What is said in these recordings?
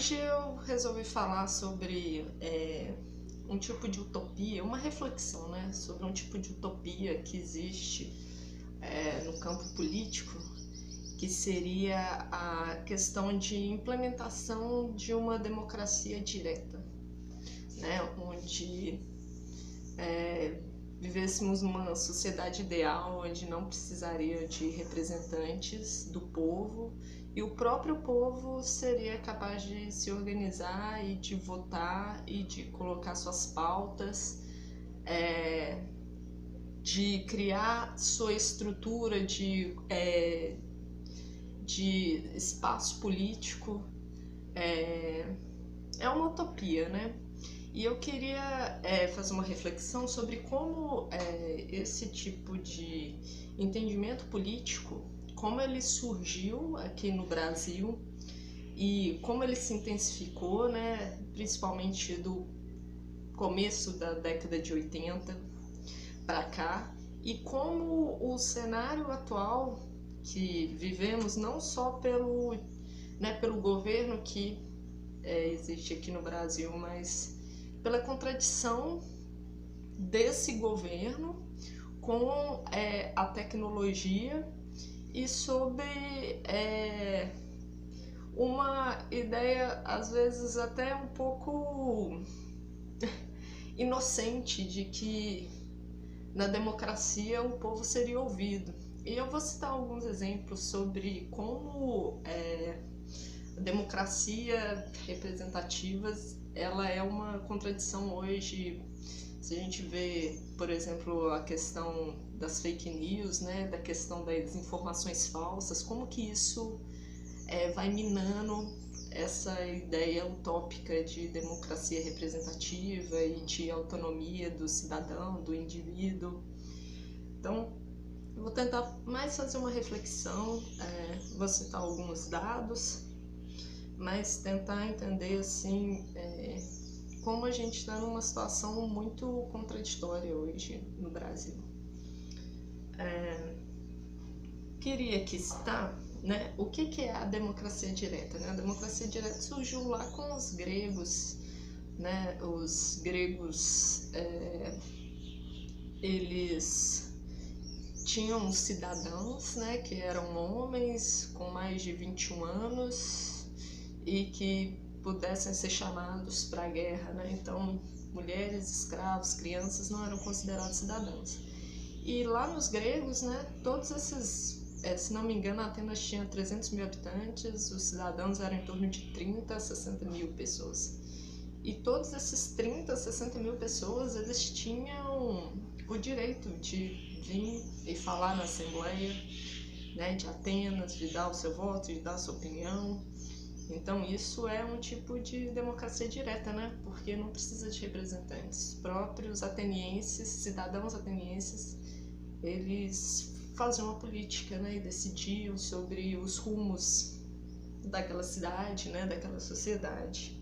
Hoje eu resolvi falar sobre um tipo de utopia, uma reflexão, né, sobre um tipo de utopia que existe no campo político, que seria a questão de implementação de uma democracia direta, né, onde vivêssemos numa sociedade ideal onde não precisaria de representantes do povo e o próprio povo seria capaz de se organizar e de votar e de colocar suas pautas, de criar sua estrutura de espaço político. É uma utopia, né? E eu queria fazer uma reflexão sobre como esse tipo de entendimento político, como ele surgiu aqui no Brasil e como ele se intensificou, né, principalmente do começo da década de 80 para cá, e como o cenário atual que vivemos, não só pelo governo que existe aqui no Brasil, mas pela contradição desse governo com a tecnologia e sobre uma ideia, às vezes até um pouco inocente, de que na democracia o povo seria ouvido. E eu vou citar alguns exemplos sobre como a democracia representativa ela é uma contradição hoje. Se a gente vê, por exemplo, a questão das fake news, né, da questão das informações falsas, como que isso vai minando essa ideia utópica de democracia representativa e de autonomia do cidadão, do indivíduo. Então, eu vou tentar mais fazer uma reflexão, vou citar alguns dados, mas tentar entender assim como a gente está numa situação muito contraditória hoje no Brasil. Queria aqui citar, né, o que é a democracia direta, né? A democracia direta surgiu lá com os gregos, né? Os gregos eles tinham cidadãos, né, que eram homens com mais de 21 anos e que pudessem ser chamados para a guerra, né? Então, mulheres, escravos, crianças não eram considerados cidadãos. E lá nos gregos, né, todos esses, se não me engano, Atenas tinha 300 mil habitantes, os cidadãos eram em torno de 30 a 60 mil pessoas. E todos esses 30 a 60 mil pessoas, eles tinham o direito de vir e falar na Assembleia, né, de Atenas, de dar o seu voto, de dar a sua opinião. Então isso é um tipo de democracia direta, né? Porque não precisa de representantes. Os próprios atenienses, cidadãos atenienses, eles faziam uma política, né? E decidiam sobre os rumos daquela cidade, né? Daquela sociedade.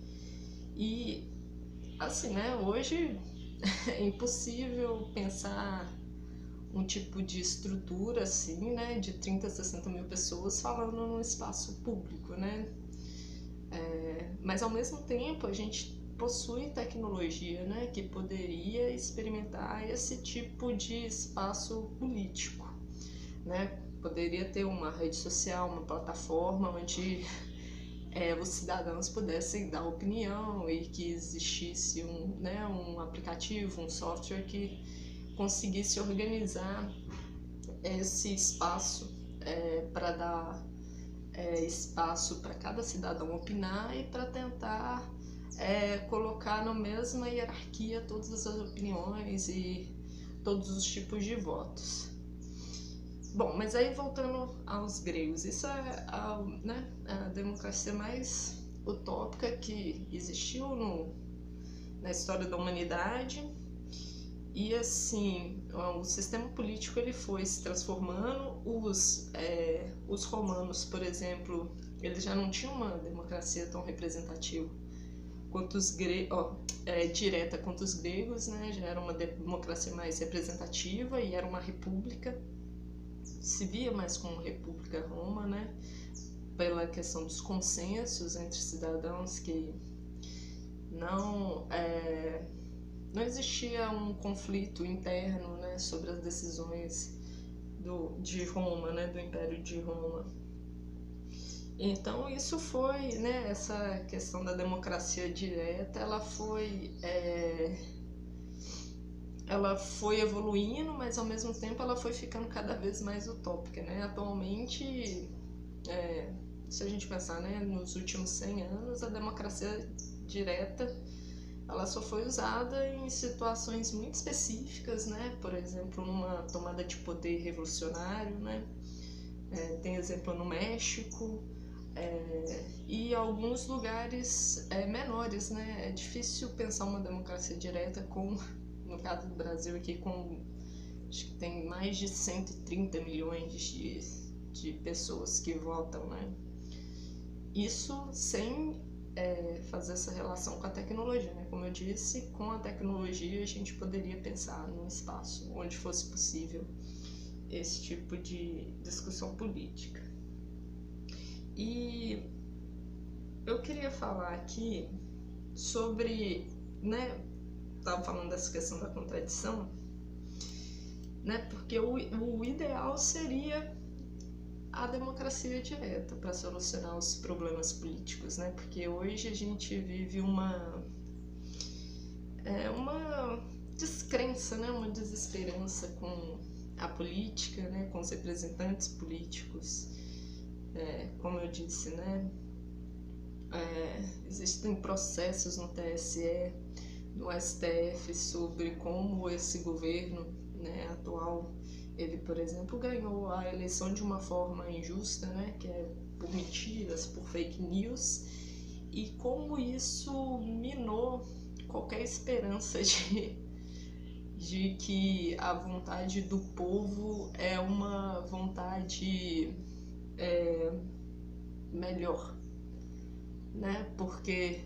E assim, né? Hoje é impossível pensar um tipo de estrutura assim, né? De 30 a 60 mil pessoas falando num espaço público, né? Mas ao mesmo tempo a gente possui tecnologia, né, que poderia experimentar esse tipo de espaço político, né? Poderia ter uma rede social, uma plataforma onde os cidadãos pudessem dar opinião e que existisse um aplicativo, um software que conseguisse organizar esse espaço para dar espaço para cada cidadão opinar e para tentar colocar na mesma hierarquia todas as opiniões e todos os tipos de votos. Bom, mas aí voltando aos gregos, isso é a democracia mais utópica que existiu na história da humanidade. E assim, o sistema político ele foi se transformando. Os romanos, por exemplo, eles já não tinham uma democracia tão representativa quanto direta quanto os gregos, né? Já era uma democracia mais representativa e era uma república, se via mais como República Roma, né? pela questão dos consensos entre cidadãos, que não existia um conflito interno, né, sobre as decisões de Roma, né, do Império de Roma. Então isso foi, né, essa questão da democracia direta, ela foi evoluindo, mas ao mesmo tempo ela foi ficando cada vez mais utópica, né? Atualmente, se a gente pensar, né, nos últimos 100 anos, a democracia direta ela só foi usada em situações muito específicas, né? Por exemplo, numa tomada de poder revolucionário, né? Tem exemplo no México, e alguns lugares menores, né? É difícil pensar uma democracia direta no caso do Brasil aqui, acho que tem mais de 130 milhões de pessoas que votam, né? Isso sem fazer essa relação com a tecnologia, né? Como eu disse, com a tecnologia a gente poderia pensar num espaço onde fosse possível esse tipo de discussão política. E eu queria falar aqui sobre, né, estava falando dessa questão da contradição, né, porque o ideal seria a democracia direta para solucionar os problemas políticos, né, porque hoje a gente vive uma descrença, né, uma desesperança com a política, né, com os representantes políticos. Como eu disse, né, existem processos no TSE, no STF, sobre como esse governo, né, atual, ele, por exemplo, ganhou a eleição de uma forma injusta, né, que é por mentiras, por fake news, e como isso minou qualquer esperança de que a vontade do povo é uma vontade melhor, né? Porque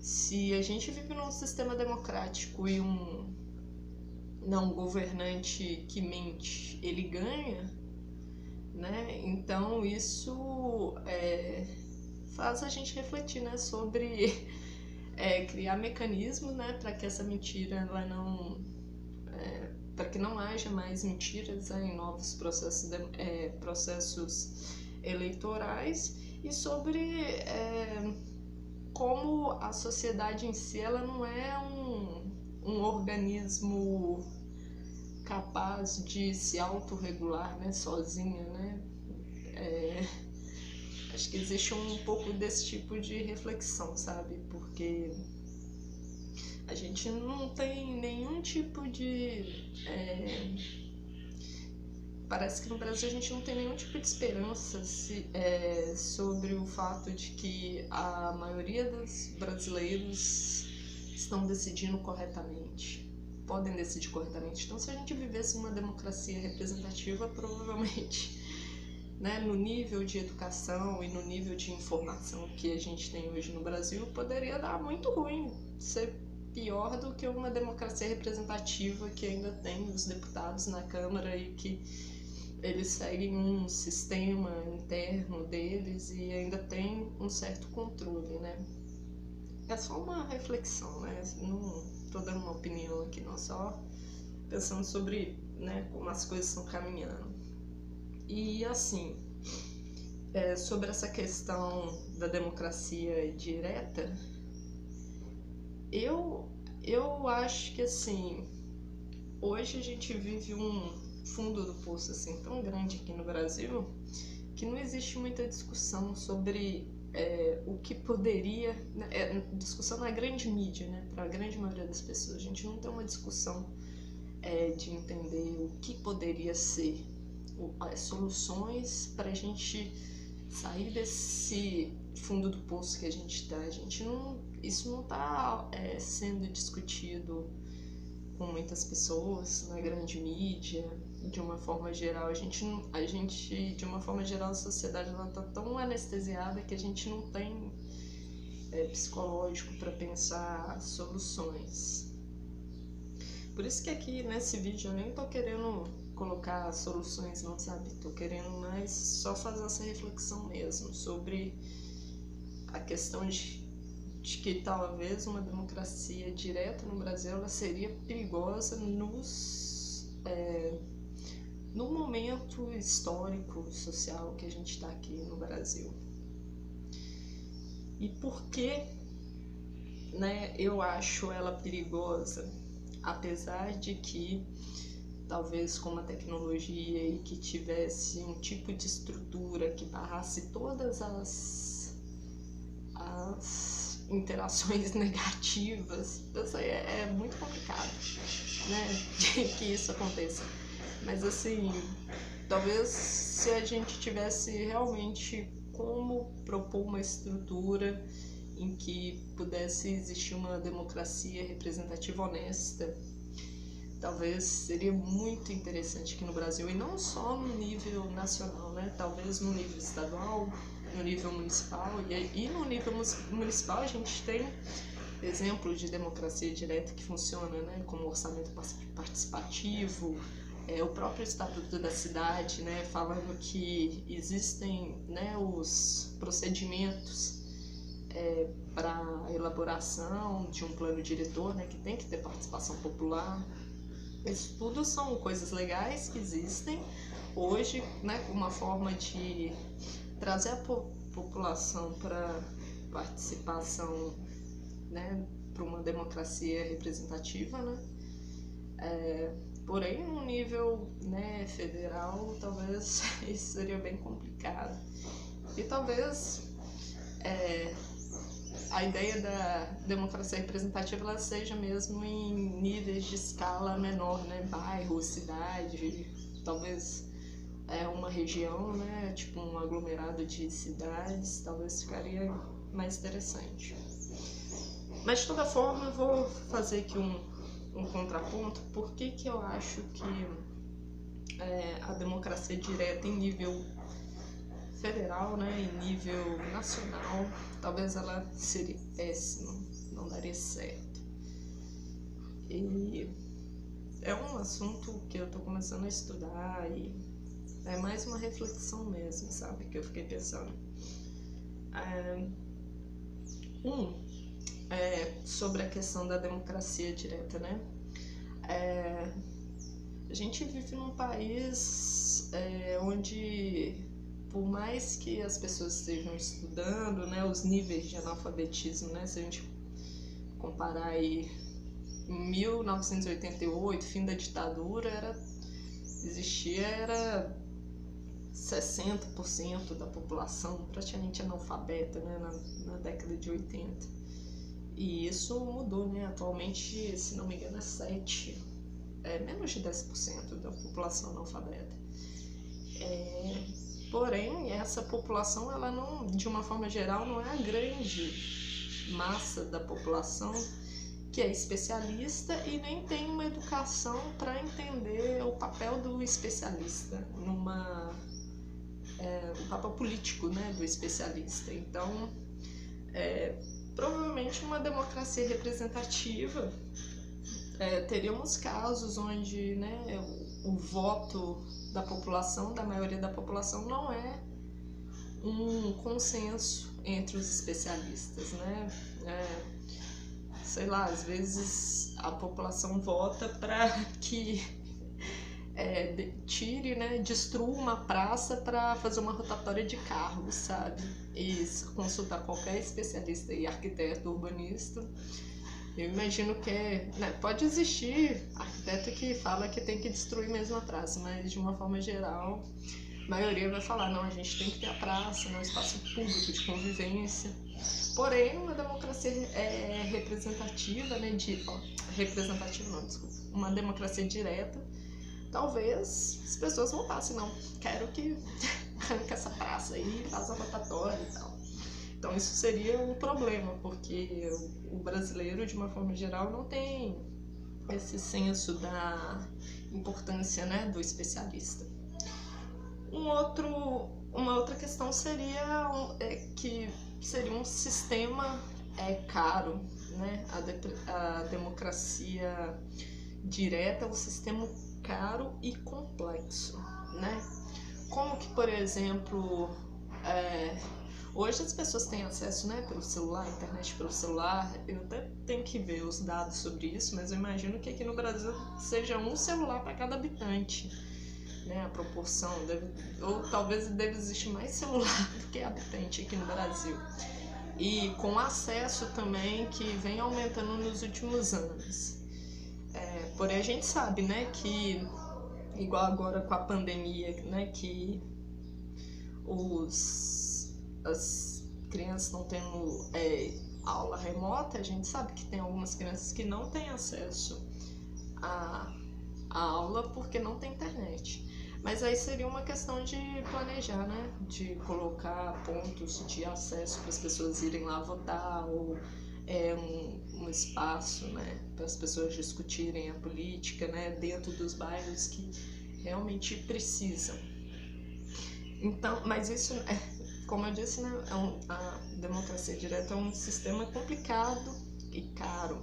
se a gente vive num sistema democrático e um governante que mente, ele ganha, né? Então isso faz a gente refletir, né, sobre criar mecanismos, né, para que essa mentira ela não para que não haja mais mentiras em novos processos eleitorais, e sobre como a sociedade em si ela não é um organismo capaz de se autorregular, né, sozinha, né? Acho que existe um pouco desse tipo de reflexão, sabe? Porque a gente não tem nenhum tipo de... Parece que no Brasil a gente não tem nenhum tipo de esperança sobre o fato de que a maioria dos brasileiros estão decidindo corretamente, podem decidir corretamente. Então, se a gente vivesse uma democracia representativa, provavelmente, né, no nível de educação e no nível de informação que a gente tem hoje no Brasil, poderia dar muito ruim, ser pior do que uma democracia representativa que ainda tem os deputados na Câmara e que eles seguem um sistema interno deles e ainda tem um certo controle, né? É só uma reflexão, né? Não estou dando uma opinião aqui, não, só pensando sobre, né, como as coisas estão caminhando. E assim, sobre essa questão da democracia direta, eu acho que assim, hoje a gente vive um fundo do poço assim tão grande aqui no Brasil que não existe muita discussão sobre o que poderia, discussão na grande mídia, né, para a grande maioria das pessoas. A gente não tem uma discussão de entender o que poderia ser as soluções para a gente sair desse fundo do poço que a gente está. Isso não está sendo discutido com muitas pessoas na grande mídia. De uma forma geral, a gente de uma forma geral, a sociedade está tão anestesiada que a gente não tem psicológico para pensar soluções. Por isso que aqui nesse vídeo eu nem tô querendo colocar soluções não, sabe? Tô querendo mais só fazer essa reflexão mesmo sobre a questão de que talvez uma democracia direta no Brasil ela seria perigosa no momento histórico, social que a gente está aqui no Brasil. E por que, né, eu acho ela perigosa? Apesar de que talvez com uma tecnologia e que tivesse um tipo de estrutura que barrasse todas as interações negativas, isso aí é muito complicado, né, que isso aconteça. Mas assim, talvez se a gente tivesse realmente como propor uma estrutura em que pudesse existir uma democracia representativa honesta, talvez seria muito interessante aqui no Brasil, e não só no nível nacional, né? Talvez no nível estadual, no nível municipal, e no nível municipal a gente tem exemplos de democracia direta que funciona, né? Como orçamento participativo, o próprio Estatuto da Cidade, né? Falando que existem, né, os procedimentos para a elaboração de um plano diretor, né, que tem que ter participação popular. Isso tudo são coisas legais que existem hoje, né, uma forma de trazer a população para participação, né, para uma democracia representativa, né? Porém, no nível, né, federal, talvez isso seria bem complicado. E talvez a ideia da democracia representativa ela seja mesmo em níveis de escala menor, né? Bairro, cidade, talvez uma região, né? Tipo um aglomerado de cidades, talvez ficaria mais interessante. Mas de toda forma eu vou fazer aqui um contraponto. Por que eu acho que a democracia direta em nível federal, né, em nível nacional, talvez ela seria péssima, não daria certo. E é um assunto que eu tô começando a estudar e é mais uma reflexão mesmo, sabe, que eu fiquei pensando. Sobre a questão da democracia direta, né? A gente vive num país onde, por mais que as pessoas estejam estudando, né, os níveis de analfabetismo, né, se a gente comparar aí em 1988, fim da ditadura, era 60% da população praticamente analfabeta, né, na década de 80. E isso mudou, né, atualmente, se não me engano, menos de 10% da população analfabeta. Porém, essa população, ela não, de uma forma geral, não é a grande massa da população que é especialista e nem tem uma educação para entender o papel do especialista, o papel político, né, do especialista. Então, provavelmente uma democracia representativa teríamos casos onde, né, o voto da população, da maioria da população, não é um consenso entre os especialistas, né? Sei lá, às vezes a população vota para que tire, né, destrua uma praça para fazer uma rotatória de carros, sabe? E consultar qualquer especialista e arquiteto, urbanista. Eu imagino que pode existir arquiteto que fala que tem que destruir mesmo a praça, mas de uma forma geral, a maioria vai falar, não, a gente tem que ter a praça, um espaço público de convivência. Porém, uma democracia representativa, né, uma democracia direta, talvez as pessoas votassem, não, quero que arranque essa praça aí, faça rotatória e tal. Então isso seria um problema, porque o brasileiro, de uma forma geral, não tem esse senso da importância, né, do especialista. Uma outra questão seria que seria um sistema caro, né? A democracia direta é um sistema caro e complexo, né? Como que, por exemplo, hoje as pessoas têm acesso, né, pelo celular, internet pelo celular. Eu até tenho que ver os dados sobre isso, mas eu imagino que aqui no Brasil seja um celular para cada habitante, né? A proporção ou talvez deve existir mais celular do que habitante aqui no Brasil. E com acesso também que vem aumentando nos últimos anos. Porém a gente sabe, né, que igual agora com a pandemia, né, que as crianças estão tendo aula remota, a gente sabe que tem algumas crianças que não têm acesso à aula porque não tem internet. Mas aí seria uma questão de planejar, né? De colocar pontos de acesso para as pessoas irem lá votar, ou um espaço, né, para as pessoas discutirem a política, né, dentro dos bairros que realmente precisam. Então, mas isso, como eu disse, né, a democracia direta é um sistema complicado e caro.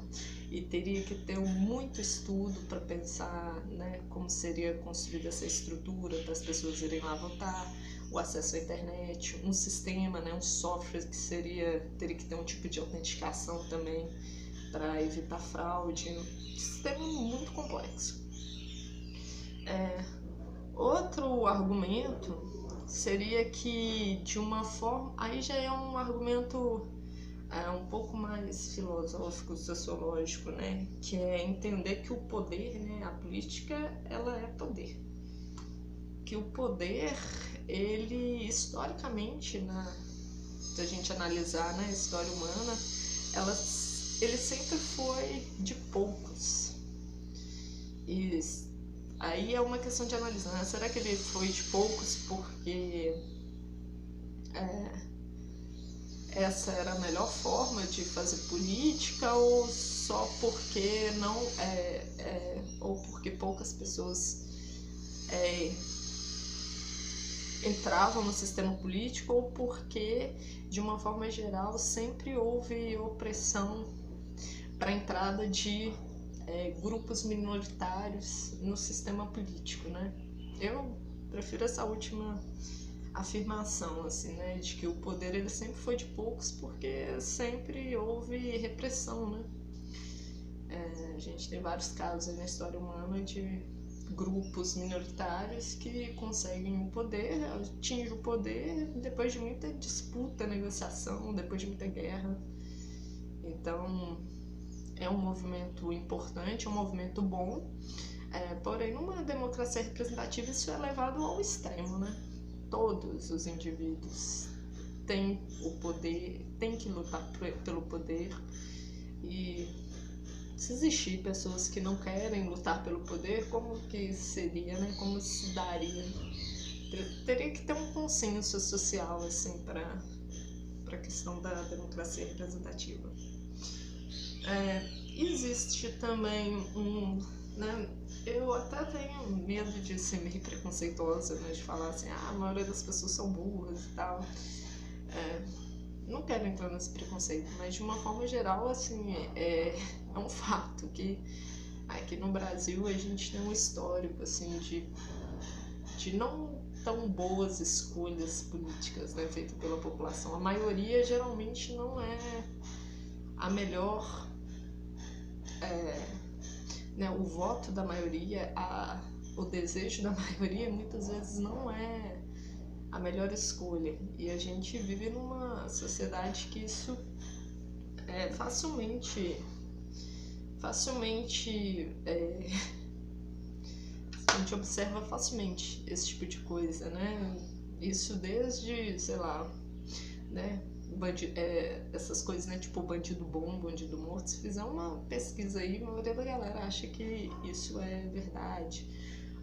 E teria que ter muito estudo para pensar, né, como seria construída essa estrutura para as pessoas irem lá votar, o acesso à internet, um sistema, né, um software que teria que ter um tipo de autenticação também para evitar fraude. Um sistema muito complexo. Outro argumento seria que, de uma forma, aí já é um argumento um pouco mais filosófico, sociológico, né? Que é entender que o poder, né? A política, ela é poder. Que o poder, ele, historicamente, se a gente analisar, né, a história humana, ele sempre foi de poucos. E aí é uma questão de analisar, né? Será que ele foi de poucos porque essa era a melhor forma de fazer política, ou só porque ou porque poucas pessoas entravam no sistema político, ou porque, de uma forma geral, sempre houve opressão para a entrada de grupos minoritários no sistema político, né? Eu prefiro essa última afirmação, assim, né, de que o poder ele sempre foi de poucos porque sempre houve repressão, né? A gente tem vários casos aí na história humana de grupos minoritários que conseguem o poder, atingem o poder depois de muita disputa, negociação, depois de muita guerra. Então, é um movimento importante, é um movimento bom, porém, numa democracia representativa isso é levado ao extremo, né? Todos os indivíduos têm o poder, têm que lutar pelo poder, e se existir pessoas que não querem lutar pelo poder, como que seria, né? Como se daria? Teria que ter um consenso social, assim, para a questão da democracia representativa. Existe também né, eu até tenho medo de ser meio preconceituosa, né, de falar assim, a maioria das pessoas são burras e tal. Não quero entrar nesse preconceito, mas de uma forma geral, assim, é um fato que aqui no Brasil a gente tem um histórico, assim, de não tão boas escolhas políticas, né, feitas pela população. A maioria geralmente não é a melhor, né, o voto da maioria, o desejo da maioria muitas vezes não é a melhor escolha. E a gente vive numa sociedade que isso facilmente a gente observa facilmente esse tipo de coisa, né? Isso desde, sei lá, né, essas coisas, né, tipo bandido bom, bandido morto. Se fizer uma pesquisa aí, a maioria da galera acha que isso é verdade.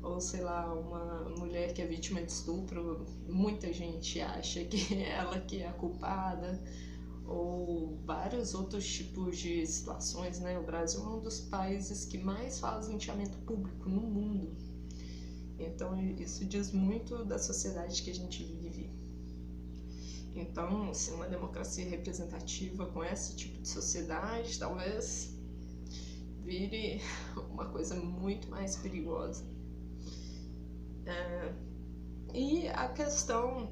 Ou, sei lá, uma mulher que é vítima de estupro, muita gente acha que é ela que é a culpada. Ou vários outros tipos de situações, né? O Brasil é um dos países que mais faz linčamento público no mundo. Então, isso diz muito da sociedade que a gente vive. Então, assim, uma democracia representativa com esse tipo de sociedade talvez vire uma coisa muito mais perigosa. E a questão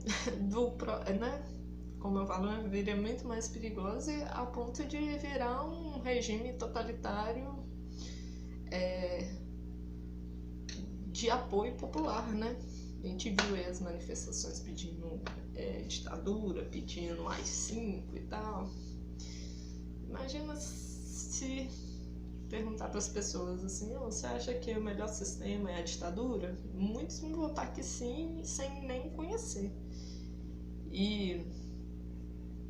né, como eu falo, viria muito mais perigosa a ponto de virar um regime totalitário de apoio popular, né? A gente viu aí as manifestações pedindo ditadura, pedindo AI-5 e tal. Imagina se perguntar para as pessoas assim, você acha que o melhor sistema é a ditadura? Muitos vão votar que sim, sem nem conhecer. E,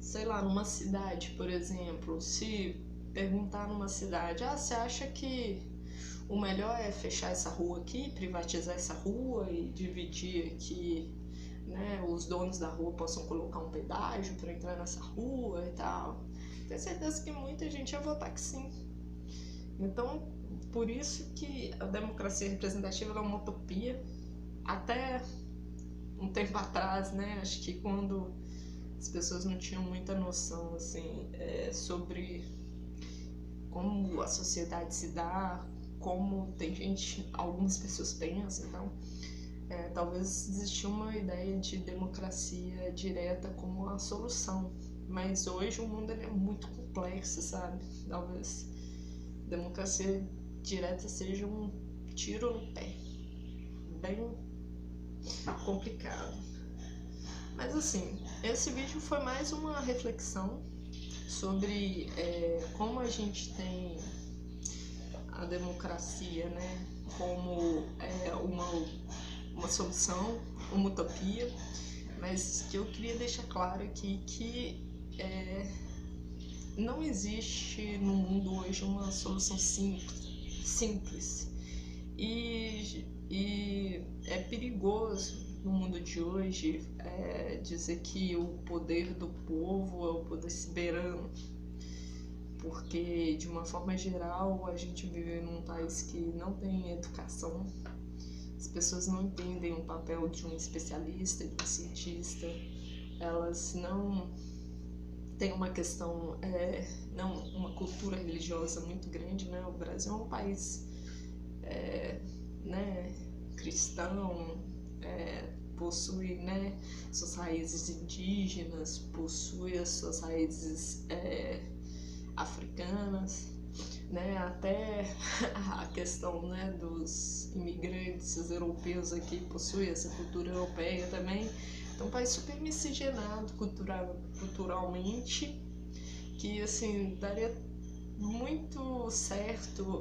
sei lá, numa cidade, por exemplo, se perguntar numa cidade, você acha que o melhor é fechar essa rua aqui, privatizar essa rua e dividir aqui, né, os donos da rua possam colocar um pedágio para entrar nessa rua e tal? Tenho certeza que muita gente ia votar que sim. Então, por isso que a democracia representativa é uma utopia. Até um tempo atrás, né, acho que quando as pessoas não tinham muita noção assim, sobre como a sociedade se dá, como tem gente, algumas pessoas pensam, então talvez existia uma ideia de democracia direta como a solução, mas hoje o mundo é muito complexo, sabe? Talvez democracia direta seja um tiro no pé, bem complicado. Mas assim, esse vídeo foi mais uma reflexão sobre como a gente tem a democracia, né, como uma solução, uma utopia, mas que eu queria deixar claro aqui que não existe no mundo hoje uma solução simples. E é perigoso no mundo de hoje dizer que o poder do povo é o poder soberano, porque de uma forma geral a gente vive num país que não tem educação, as pessoas não entendem o papel de um especialista, de um cientista, elas não têm uma questão, não uma cultura religiosa muito grande, né? O Brasil é um país né, cristão, possui, né, suas raízes indígenas, possui as suas raízes africanas, né, até a questão, né, dos imigrantes europeus aqui possui essa cultura europeia também. Então, um país super miscigenado culturalmente, que assim daria muito certo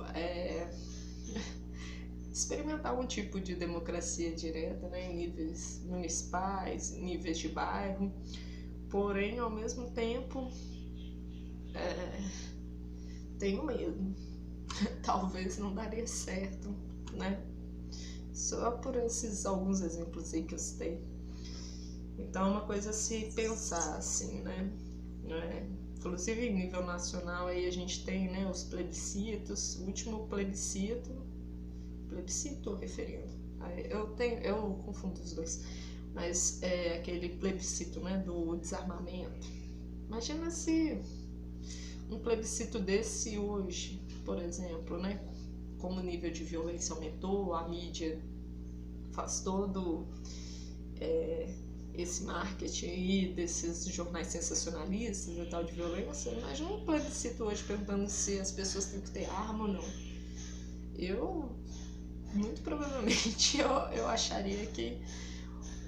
experimentar um tipo de democracia direta, né, em níveis municipais, níveis de bairro, porém, ao mesmo tempo, tenho medo. Talvez não daria certo, né? Só por esses alguns exemplos aí que eu citei. Então, é uma coisa a se pensar, assim, né? Inclusive, em nível nacional, aí a gente tem, né, os plebiscitos. O último plebiscito ou referendo? Eu confundo os dois. Mas é aquele plebiscito, né, do desarmamento. Imagina se um plebiscito desse hoje, por exemplo, né, como o nível de violência aumentou, a mídia faz todo esse marketing aí desses jornais sensacionalistas e tal de violência. Imagina um plebiscito hoje perguntando se as pessoas têm que ter arma ou não. Muito provavelmente eu acharia que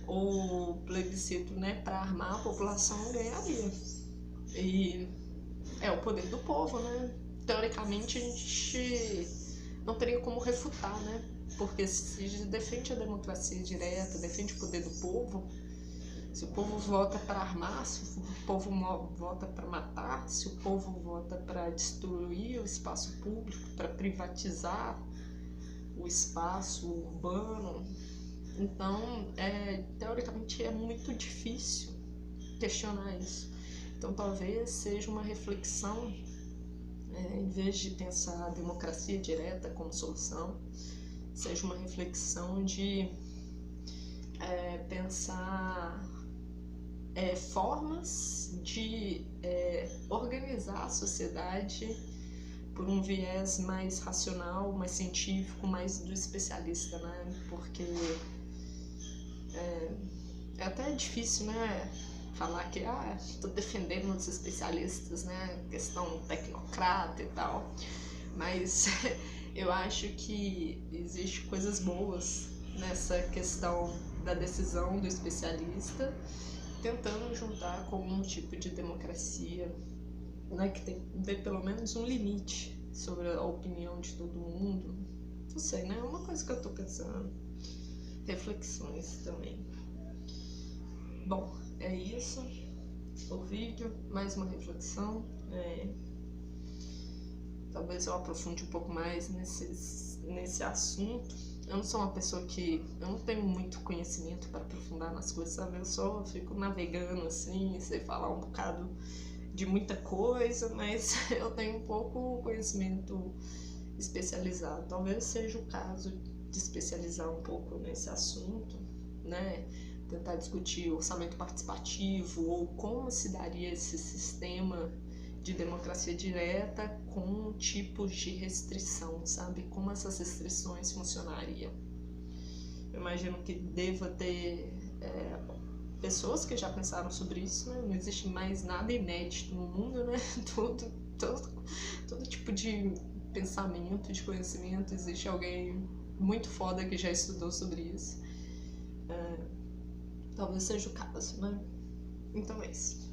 o plebiscito, né, para armar a população ganharia. E é o poder do povo, né? Teoricamente a gente não teria como refutar, né? Porque se defende a democracia direta, defende o poder do povo, se o povo vota para armar, se o povo vota para matar, se o povo vota para destruir o espaço público, para privatizar o espaço urbano, então teoricamente é muito difícil questionar isso. Então talvez seja uma reflexão, em vez de pensar a democracia direta como solução, seja uma reflexão de pensar formas de organizar a sociedade por um viés mais racional, mais científico, mais do especialista, né? Porque É até difícil, né, falar que tô defendendo os especialistas, né, questão tecnocrata e tal, mas eu acho que existe coisas boas nessa questão da decisão do especialista, tentando juntar com um tipo de democracia, né, que tem que ter pelo menos um limite sobre a opinião de todo mundo. Não sei, né? É uma coisa que eu tô pensando. Reflexões também. Bom, é isso. O vídeo, mais uma reflexão. Talvez eu aprofunde um pouco mais nesse assunto. Eu não sou uma pessoa que... Eu não tenho muito conhecimento para aprofundar nas coisas, sabe? Eu só fico navegando assim, sei falar um bocado de muita coisa, mas eu tenho um pouco conhecimento especializado. Talvez seja o caso de especializar um pouco nesse assunto, né? Tentar discutir orçamento participativo ou como se daria esse sistema de democracia direta com tipos de restrição, sabe? Como essas restrições funcionariam. Eu imagino que deva ter pessoas que já pensaram sobre isso, né? Não existe mais nada inédito no mundo, né? Todo tipo de pensamento, de conhecimento, existe alguém muito foda que já estudou sobre isso. Talvez seja o caso, né? Então é isso.